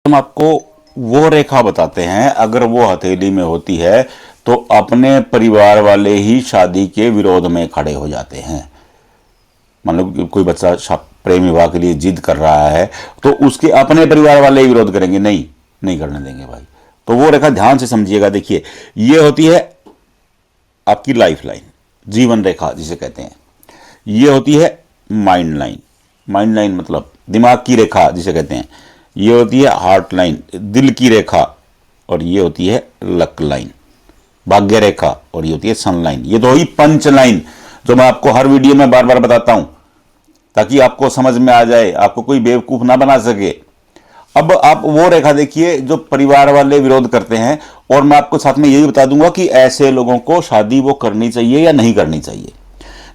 हम आपको वो रेखा बताते हैं, अगर वो हथेली में होती है तो अपने परिवार वाले ही शादी के विरोध में खड़े हो जाते हैं। मान लो कि कोई बच्चा प्रेम विवाह के लिए जिद कर रहा है तो उसके अपने परिवार वाले ही विरोध करेंगे, नहीं नहीं करने देंगे भाई। तो वो रेखा ध्यान से समझिएगा। देखिए, ये होती है आपकी लाइफ लाइन, जीवन रेखा जिसे कहते हैं। ये होती है माइंड लाइन। माइंड लाइन मतलब दिमाग की रेखा जिसे कहते हैं। ये होती है हार्ट लाइन, दिल की रेखा। और ये होती है लक लाइन, भाग्य रेखा। और ये होती है सन लाइन। ये तो हुई पंच लाइन, जो मैं आपको हर वीडियो में बार बार बताता हूं ताकि आपको समझ में आ जाए, आपको कोई बेवकूफ ना बना सके। अब आप वो रेखा देखिए जो परिवार वाले विरोध करते हैं, और मैं आपको साथ में यही बता दूंगा कि ऐसे लोगों को शादी वो करनी चाहिए या नहीं करनी चाहिए।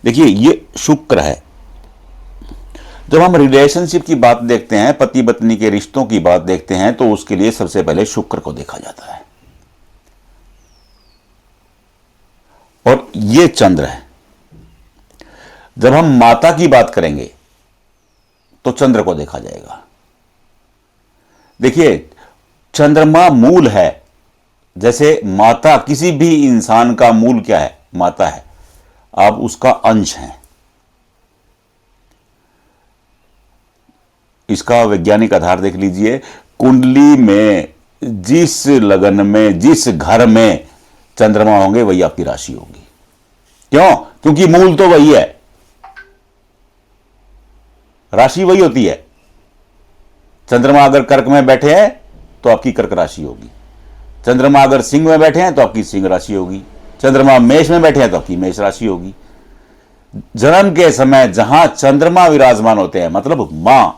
देखिए, ये शुक्र है। जब हम रिलेशनशिप की बात देखते हैं, पति पत्नी के रिश्तों की बात देखते हैं, तो उसके लिए सबसे पहले शुक्र को देखा जाता है। और ये चंद्र है। जब हम माता की बात करेंगे तो चंद्र को देखा जाएगा। देखिए, चंद्रमा मूल है। जैसे माता, किसी भी इंसान का मूल क्या है? माता है। आप उसका अंश हैं। इसका वैज्ञानिक आधार देख लीजिए। कुंडली में जिस लगन में, जिस घर में चंद्रमा होंगे वही आपकी राशि होगी। क्यों? क्योंकि मूल तो वही है, राशि वही होती है। चंद्रमा अगर कर्क में बैठे हैं तो आपकी कर्क राशि होगी। चंद्रमा अगर सिंह में बैठे हैं तो आपकी सिंह राशि होगी। चंद्रमा मेष में बैठे हैं तो आपकी मेष राशि होगी। जन्म के समय जहां चंद्रमा विराजमान होते हैं, मतलब मां,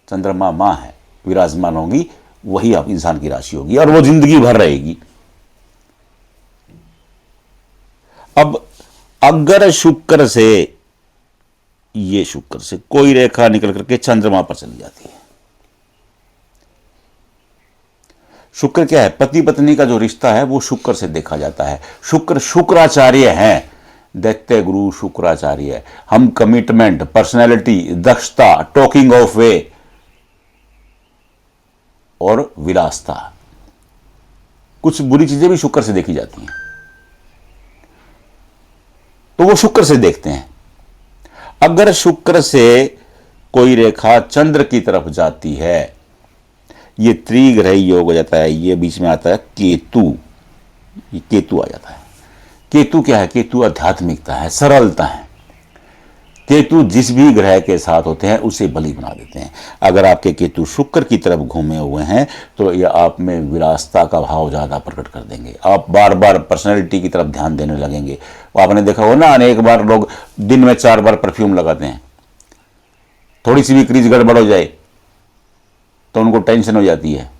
चंद्रमा मां है, विराजमान होंगी, वही आप इंसान की राशि होगी और वो जिंदगी भर रहेगी। अब अगर शुक्र से, ये शुक्र से कोई रेखा निकल करके चंद्रमा पर चली जाती है। शुक्र क्या है? पति पत्नी का जो रिश्ता है वो शुक्र से देखा जाता है। शुक्र शुक्राचार्य हैं, दैत्य गुरु शुक्राचार्य। हम कमिटमेंट, पर्सनैलिटी, दक्षता, टॉकिंग ऑफ वे और विलासता, कुछ बुरी चीजें भी शुक्र से देखी जाती हैं, तो वो शुक्र से देखते हैं। अगर शुक्र से कोई रेखा चंद्र की तरफ जाती है, ये त्रिग्रह योग हो जाता है। ये बीच में आता है केतु, ये केतु आ जाता है। केतु क्या है? केतु आध्यात्मिकता है, सरलता है। केतु जिस भी ग्रह के साथ होते हैं उसे बलि बना देते हैं। अगर आपके केतु शुक्र की तरफ घूमे हुए हैं तो ये आप में विलासता का भाव ज्यादा प्रकट कर देंगे। आप बार बार पर्सनैलिटी की तरफ ध्यान देने लगेंगे। आपने देखा हो ना, अनेक बार लोग दिन में 4 बार परफ्यूम लगाते हैं। थोड़ी सी भी क्रीज गड़बड़ हो जाए तो उनको टेंशन हो जाती है।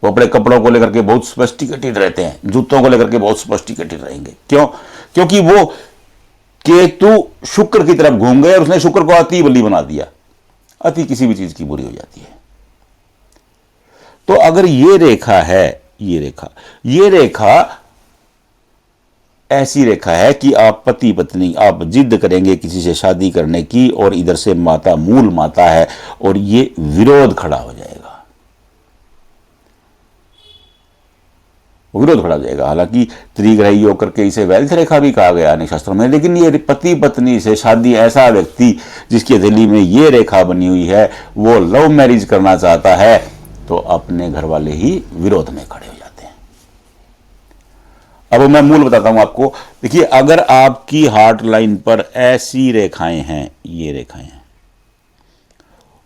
वो अपने कपड़ों को लेकर के बहुत स्पष्टिकेटेड रहते हैं, जूतों को लेकर के बहुत स्पष्टिकेटेड रहेंगे। क्यों? क्योंकि वो केतु शुक्र की तरफ घूम गए और उसने शुक्र को अति बलि बना दिया। अति किसी भी चीज की बुरी हो जाती है। तो अगर ये रेखा है, ये रेखा ऐसी रेखा है कि आप पति पत्नी, आप जिद करेंगे किसी से शादी करने की, और इधर से माता, मूल माता है, और ये विरोध खड़ा हो जाएगा, विरोध खड़ा हो जाएगा। हालांकि त्रिग्रह योग करके इसे वेल्थ रेखा भी कहा गया अनेक शास्त्रों में, लेकिन ये पति पत्नी से शादी, ऐसा व्यक्ति जिसकी हथेली में ये रेखा बनी हुई है, वो लव मैरिज करना चाहता है, तो अपने घर वाले ही विरोध में खड़े हो जाते हैं। अब मैं मूल बताता हूं आपको। देखिए, अगर आपकी हार्ट लाइन पर ऐसी रेखाएं हैं, ये रेखाएं हैं,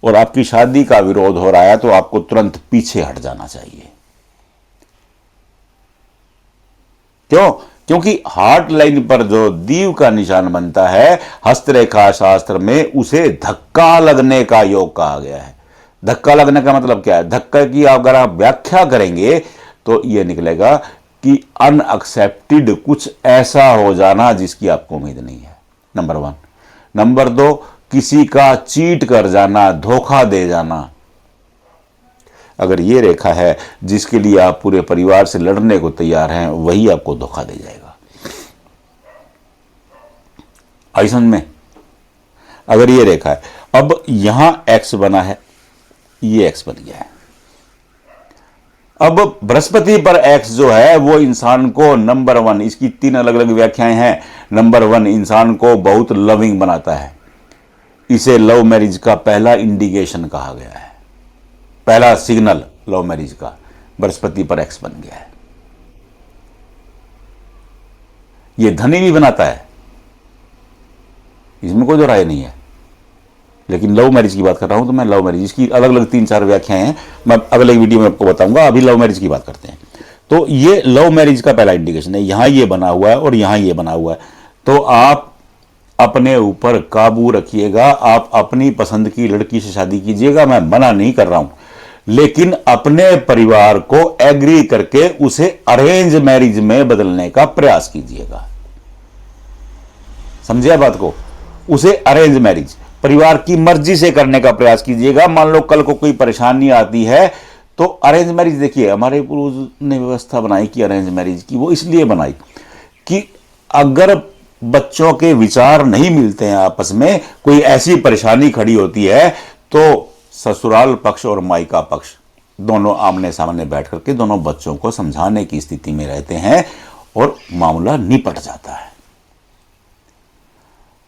और आपकी शादी का विरोध हो रहा है, तो आपको तुरंत पीछे हट जाना चाहिए। क्यों? क्योंकि हार्ट लाइन पर जो दीव का निशान बनता है, हस्तरेखा शास्त्र में उसे धक्का लगने का योग कहा गया है। धक्का लगने का मतलब क्या है? धक्का की अगर आप व्याख्या करेंगे तो यह निकलेगा कि अनएक्सेप्टेड, कुछ ऐसा हो जाना जिसकी आपको उम्मीद नहीं है, नंबर 1। नंबर 2, किसी का चीट कर जाना, धोखा दे जाना। अगर ये रेखा है जिसके लिए आप पूरे परिवार से लड़ने को तैयार हैं, वही आपको धोखा दे जाएगा। आई समझ में? अगर ये रेखा है, अब यहां एक्स बना है, ये एक्स बन गया है, अब बृहस्पति पर एक्स जो है वो इंसान को नंबर 1, इसकी 3 अलग अलग व्याख्याएं हैं। नंबर 1, इंसान को बहुत लविंग बनाता है। इसे लव मैरिज का पहला इंडिकेशन कहा गया है, पहला सिग्नल लव मैरिज का बृहस्पति पर एक्स बन गया है। ये धनी भी बनाता है, इसमें कोई दो राय नहीं है। लेकिन लव मैरिज की बात कर रहा हूं तो मैं लव मैरिज की अलग अलग 3-4 व्याख्याएं हैं, मैं अगले वीडियो में आपको बताऊंगा। अभी लव मैरिज की बात करते हैं। तो ये लव मैरिज का पहला इंडिकेशन है। यहां ये बना हुआ है और यहां ये बना हुआ है। तो आप अपने ऊपर काबू रखिएगा। आप अपनी पसंद की लड़की से शादी कीजिएगा, मैं मना नहीं कर रहा हूं, लेकिन अपने परिवार को एग्री करके उसे अरेंज मैरिज में बदलने का प्रयास कीजिएगा। समझिए बात को? उसे अरेंज मैरिज परिवार की मर्जी से करने का प्रयास कीजिएगा। मान लो कल को कोई परेशानी आती है तो अरेंज मैरिज, देखिए हमारे पूर्वज ने व्यवस्था बनाई कि अरेंज मैरिज की, वो इसलिए बनाई कि अगर बच्चों के विचार नहीं मिलते हैं आपस में, कोई ऐसी परेशानी खड़ी होती है, तो ससुराल पक्ष और मायका पक्ष दोनों आमने सामने बैठ करके दोनों बच्चों को समझाने की स्थिति में रहते हैं और मामला निपट जाता है।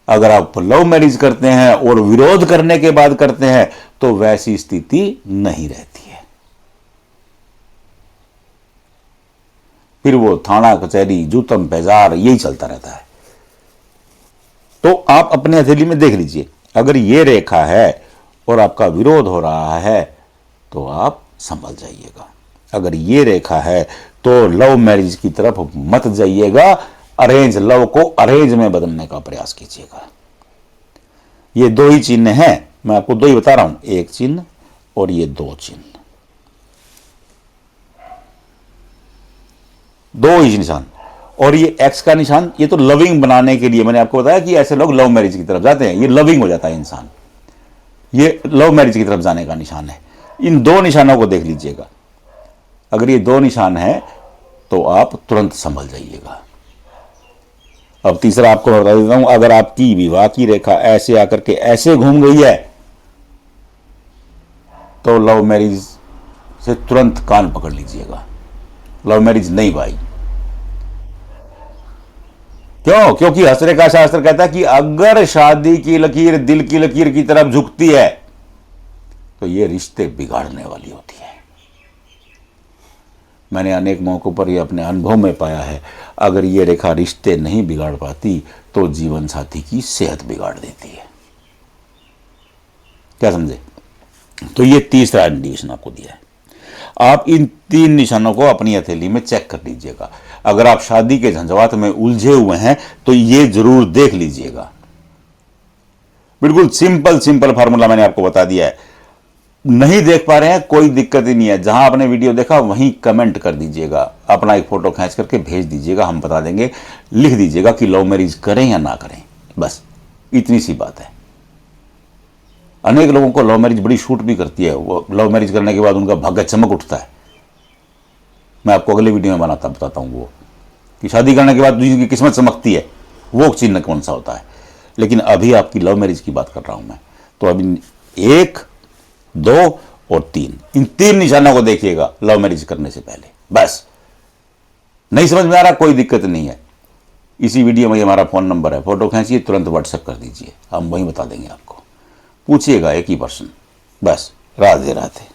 अगर आप लव मैरिज करते हैं और विरोध करने के बाद करते हैं तो वैसी स्थिति नहीं रहती है। फिर वो थाना कचहरी जूतम पेजार यही चलता रहता है। तो आप अपने हथेली में देख लीजिए, अगर ये रेखा है और आपका विरोध हो रहा है तो आप संभल जाइएगा। अगर ये रेखा है तो लव मैरिज की तरफ मत जाइएगा, अरेंज लव को अरेंज में बदलने का प्रयास कीजिएगा। ये 2 ही चिन्ह हैं, मैं आपको 2 ही बता रहा हूं, 1 चिन्ह और ये 2 चिन्ह, 2 ही निशान। और ये एक्स का निशान, ये तो लविंग बनाने के लिए, मैंने आपको बताया कि ऐसे लोग लव मैरिज की तरफ जाते हैं, ये लविंग हो जाता है इंसान, ये लव मैरिज की तरफ जाने का निशान है। इन 2 निशानों को देख लीजिएगा। अगर ये 2 निशान है तो आप तुरंत संभल जाइएगा। अब तीसरा आपको बता देता हूं, अगर आपकी विवाह की रेखा ऐसे आकर के ऐसे घूम गई है तो लव मैरिज से तुरंत कान पकड़ लीजिएगा, लव मैरिज नहीं भाई। क्यों? क्योंकि हस्तरेखा शास्त्र कहता है कि अगर शादी की लकीर दिल की लकीर की तरफ झुकती है तो ये रिश्ते बिगाड़ने वाली होती है। मैंने अनेक मौकों पर ये अपने अनुभव में पाया है। अगर ये रेखा रिश्ते नहीं बिगाड़ पाती तो जीवन साथी की सेहत बिगाड़ देती है। क्या समझे? तो ये तीसरा इंडिकेशन आपको दिया है। आप इन 3 निशानों को अपनी हथेली में चेक कर लीजिएगा। अगर आप शादी के झंझावात में उलझे हुए हैं तो ये जरूर देख लीजिएगा। बिल्कुल सिंपल फार्मूला मैंने आपको बता दिया है। नहीं देख पा रहे हैं, कोई दिक्कत ही नहीं है। जहां आपने वीडियो देखा वहीं कमेंट कर दीजिएगा, अपना एक फोटो खींच करके भेज दीजिएगा, हम बता देंगे। लिख दीजिएगा कि लव मैरिज करें या ना करें, बस इतनी सी बात है। अनेक लोगों को लव मैरिज बड़ी शूट भी करती है, वो लव मैरिज करने के बाद उनका भाग्य चमक उठता है। मैं आपको अगले वीडियो में बताता हूँ वो कि शादी करने के बाद दूसरी की किस्मत चमकती है, वो चिन्ह कौन सा होता है। लेकिन अभी आपकी लव मैरिज की बात कर रहा हूं मैं। तो अभी 1, 2 और 3, इन 3 निशानों को देखिएगा लव मैरिज करने से पहले। बस नहीं समझ में आ रहा, कोई दिक्कत नहीं है। इसी वीडियो में हमारा फोन नंबर है, फोटो खींचिए, तुरंत व्हाट्सएप कर दीजिए, हम वहीं बता देंगे आपको। पूछिएगा एक ही पर्सन। बस राधे राधे।